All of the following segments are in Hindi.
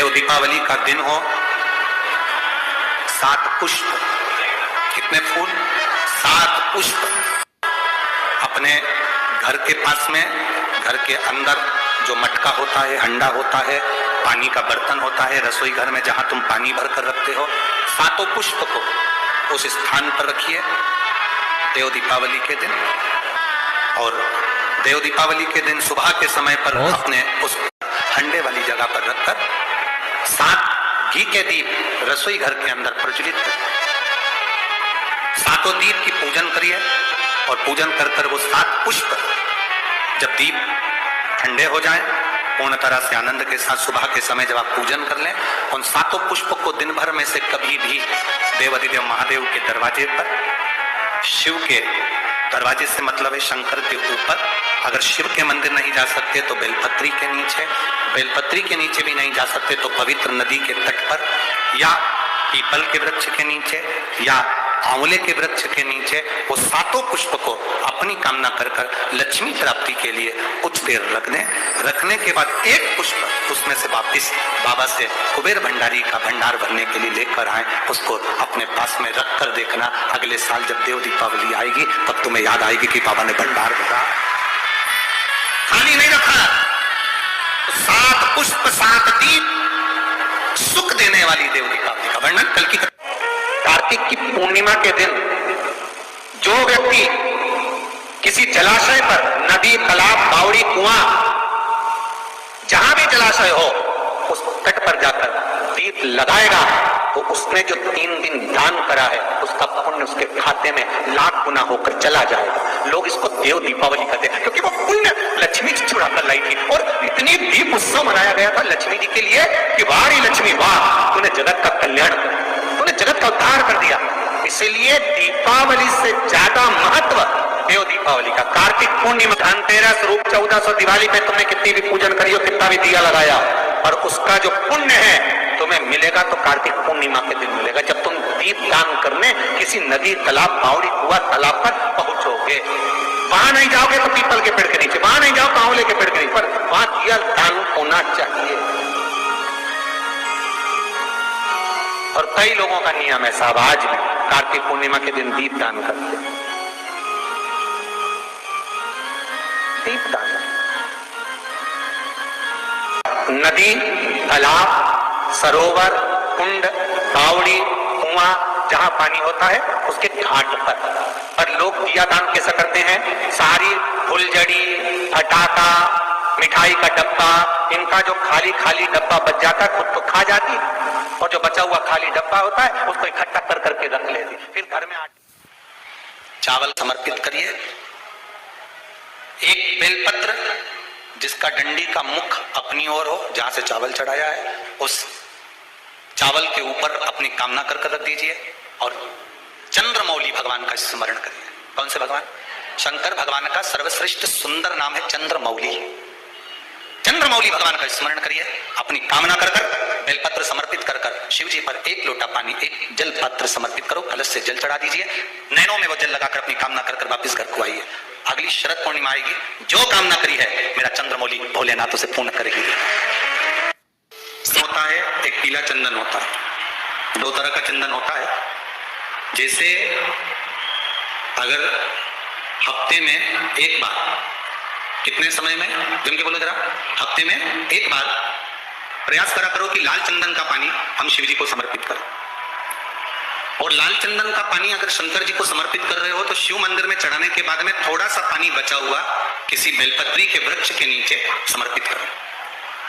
देव दीपावली का दिन हो, 7 पुष्प, कितने फूल, 7 पुष्प अपने घर के पास में, घर के अंदर जो मटका होता है, हंडा होता है, पानी का बर्तन होता है, रसोई घर में जहां तुम पानी भर कर रखते हो, 7 पुष्प को उस स्थान पर रखिए देव दीपावली के दिन। और देव दीपावली के दिन सुबह के समय पर अपने उस हंडे वाली जगह पर रखकर 7 घी के दीप रसोई घर के अंदर प्रज्वलित करिए। 7 दीप की पूजन करिए और पूजन कर कर वो 7 पुष्प जब दीप ठंडे हो जाएं, पूर्ण तरह से आनंद के साथ सुबह के समय जब आप पूजन कर लें, उन 7 पुष्प को दिन भर में से कभी भी देवाधिदेव महादेव के दरवाजे पर, शिव के दरवाजे से मतलब है शंकर के ऊपर, अगर शिव के मंदिर नहीं जा सकते तो बेलपत्री के नीचे, बेलपत्री के नीचे भी नहीं जा सकते तो पवित्र नदी के तट पर, या पीपल के वृक्ष के नीचे, या आंवले के वृक्ष के नीचे वो 7 पुष्प को अपनी कामना कर कर लक्ष्मी प्राप्ति के लिए कुछ देर रख दें। रखने के बाद एक पुष्प उसमें से वापिस बाबा से कुबेर भंडारी का भंडार भरने के लिए लेकर आए, उसको अपने पास में रख कर देखना, अगले साल जब देव दीपावली आएगी तब तुम्हें याद आएगी कि बाबा ने भंडार भरा, खाली नहीं रखा। 7 पुष्प 7 दीप सुख देने वाली देव दीपावली का वर्णन कल की कार्तिक की पूर्णिमा के दिन जो व्यक्ति किसी जलाशय पर, नदी, तालाब, बावड़ी, कुआं, जहां भी जलाशय हो उस तट पर जाकर दीप लगाएगा तो उसने जो 3 दिन दान करा है उसका पुण्य उसके खाते में लाख गुना होकर चला जाएगा। लोग इसको देव दीपावली कहते हैं क्योंकि वो पुण्य लक्ष्मी जी चुरा कर लाई थी और इतनी दीप उत्सव मनाया गया था लक्ष्मी जी के लिए कि वाह रे लक्ष्मी वाह, तूने जगत का कल्याण, तूने जगत का उद्धार कर दिया। इसीलिए दीपावली से ज्यादा महत्व देव दीपावली का। कार्तिक पूर्णिमा, धनतेरस, रूप 1400, दिवाली पे तुमने कितनी भी पूजन करी हो, कितना भी दिया लगाया, और उसका जो पुण्य है तुम्हें मिलेगा तो कार्तिक पूर्णिमा के दिन मिलेगा, जब तुम दीप दान करने किसी नदी, तालाब, बावड़ी, कुआं, तालाब पर पहुंचोगे। वहां नहीं जाओगे तो पीपल के पेड़ के नीचे, वहां नहीं जाओ तो आंवले के पेड़ के नीचे, पर वहां दिया दान होना चाहिए। और कई लोगों का नियम है साहब, आज भी कार्तिक पूर्णिमा के दिन दीप दान करते, दीप दान। नदी, तालाब, सरोवर, कुंड, बावड़ी, कुआं, जहां पानी होता है उसके घाट पर लोग दिया दान कैसा करते हैं, सारी फुलझड़ी, फटाका, मिठाई का डब्बा, इनका जो खाली खाली डब्बा बच जाता है खुद तो खा जाती, और जो बचा हुआ खाली डब्बा होता है उसको इकट्ठा कर करके रख लेती, फिर घर में चावल समर्पित करिए। एक बेलपत्र जिसका डंडी का मुख अपनी ओर हो, जहां से चावल चढ़ाया है, उस चावल के ऊपर अपनी कामना कर कर रख दीजिए और चंद्रमौली भगवान का स्मरण करिए। कौन से भगवान? शंकर भगवान का सर्वश्रेष्ठ सुंदर नाम है चंद्रमौली। चंद्रमौली भगवान का स्मरण करिए, अपनी कामना कर कर बेलपत्र समर्पित कर कर शिव जी पर 1 लोटा पानी, 1 जल पात्र समर्पित करो, कलश से जल चढ़ा दीजिए, नैनों में वो जल लगाकर अपनी कामना कर कर वापिस घर को आइए। अगली शरद पूर्णिमा आएगी, जो कामना करी है मेरा चंद्रमौली भोलेनाथ उसे पूर्ण करेगी। होता है एक पीला चंदन होता है, 2 तरह का चंदन होता है। जैसे अगर हफ्ते में 1 बार, कितने समय में जिनके बोलो जरा, हफ्ते में 1 बार प्रयास करा करो कि लाल चंदन का पानी हम शिव जी को समर्पित करें। और लाल चंदन का पानी अगर शंकर जी को समर्पित कर रहे हो तो शिव मंदिर में चढ़ाने के बाद में थोड़ा सा पानी बचा हुआ किसी बेलपत्री के वृक्ष के नीचे समर्पित करो,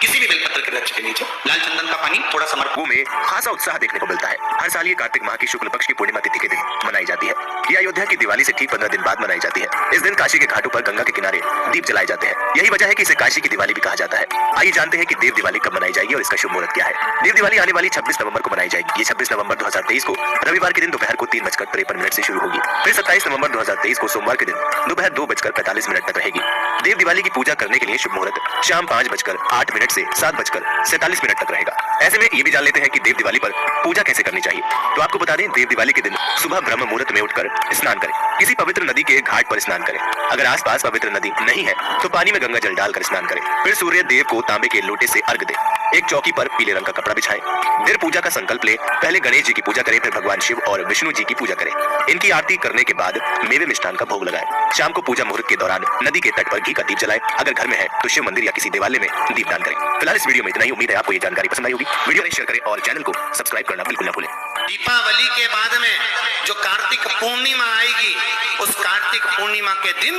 किसी भी बेलपत्र के वृक्ष के नीचे लाल चंदन का पानी थोड़ा समर्पित। में खासा उत्साह देखने को मिलता है। हर साल ये कार्तिक माह की शुक्ल पक्ष की पूर्णिमा तिथि के दिन मनाई जाती है। ये अयोध्या की दिवाली से ठीक 15 दिन बाद मनाई जाती है। इस दिन काशी के घाटों पर गंगा के किनारे दीप जलाए जाते हैं। यही वजह है कि इसे काशी की दिवाली भी कहा जाता है। आइए जानते हैं कि देव दिवाली कब मनाई जाएगी और इसका शुभ मुहूर्त क्या है। देव दिवाली आने वाली 26 नवंबर को मनाई जाएगी। ये 26 नवंबर 2023 को रविवार के दिन दोपहर को 3:53 से शुरू होगी। फिर 27 नवंबर 2023 को सोमवार के दिन दोपहर 2:45 तक रहेगी। देव दिवाली की पूजा करने के लिए शुभ मुहूर्त शाम 5:08 मिनट से 7:47 तक रहेगा। ऐसे में ये भी जान लेते हैं कि देव दिवाली पर पूजा कैसे करनी चाहिए। तो आपको बता दें, देव दिवाली के दिन सुबह ब्रह्म मुहूर्त में उठकर स्नान करें। किसी पवित्र नदी के घाट पर स्नान करें। अगर आसपास पवित्र नदी नहीं है तो पानी में गंगा जल डालकर स्नान करें। फिर सूर्य देव को तांबे के लोटे से अर्घ दें। एक चौकी पर पीले रंग का कपड़ा बिछाएं। फिर पूजा का संकल्प लें। पहले गणेश जी की पूजा करें, फिर भगवान शिव और विष्णु जी की पूजा करें। इनकी आरती करने के बाद मेवे मिष्ठान का भोग लगाएं। शाम को पूजा मुहूर्त के दौरान नदी के तट पर घी का दीप जलाएं। अगर घर में है तो शिव मंदिर या किसी देवालय में दीपदान करें। फिलहाल इस वीडियो में इतना ही। उम्मीद है आपको ये जानकारी पसंद आई होगी। वीडियो को शेयर करें और चैनल को सब्सक्राइब करना बिल्कुल न भूलें। दीपावली के बाद में जो कार्तिक पूर्णिमा आएगी, उस कार्तिक पूर्णिमा के दिन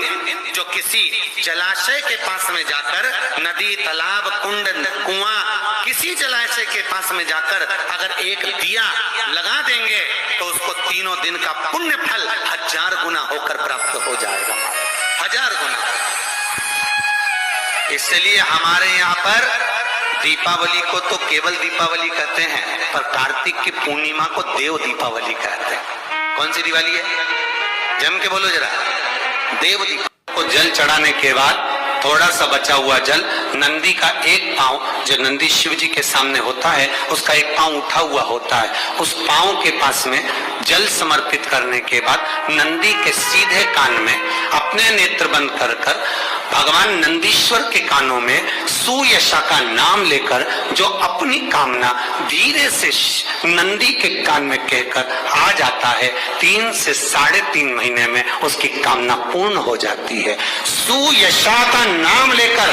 जो किसी जलाशय के पास में जाकर, नदी, तालाब, कुंड, कुआं, किसी जलाशय के पास में जाकर अगर एक दिया लगा देंगे तो उसको तीनों दिन का पुण्य फल 1000 गुना होकर प्राप्त हो जाएगा। 1000 गुना। इसलिए हमारे यहाँ पर दीपावली को तो केवल दीपावली कहते हैं, पर कार्तिक की पूर्णिमा को देव दीपावली कहते हैं। कौन सी दिवाली है? जम के बोलो जरा। देव दीपावली को जल चढ़ाने के बाद थोड़ा सा बचा हुआ जल, नंदी का एक पांव जो नंदी शिव जी के सामने होता है, उसका एक पांव उठा हुआ होता है, उस पांव के पास में जल समर्पित करने के बाद नंदी के सीधे कान में अपने नेत्र बंद कर कर भगवान नंदीश्वर के कानों में सुयशा का नाम लेकर जो अपनी कामना धीरे से नंदी के कान में कहकर आ जाता है, 3 से 3.5 महीने में उसकी कामना पूर्ण हो जाती है। सुयशा का नाम लेकर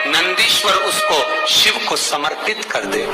नंदीश्वर उसको शिव को समर्पित कर दे।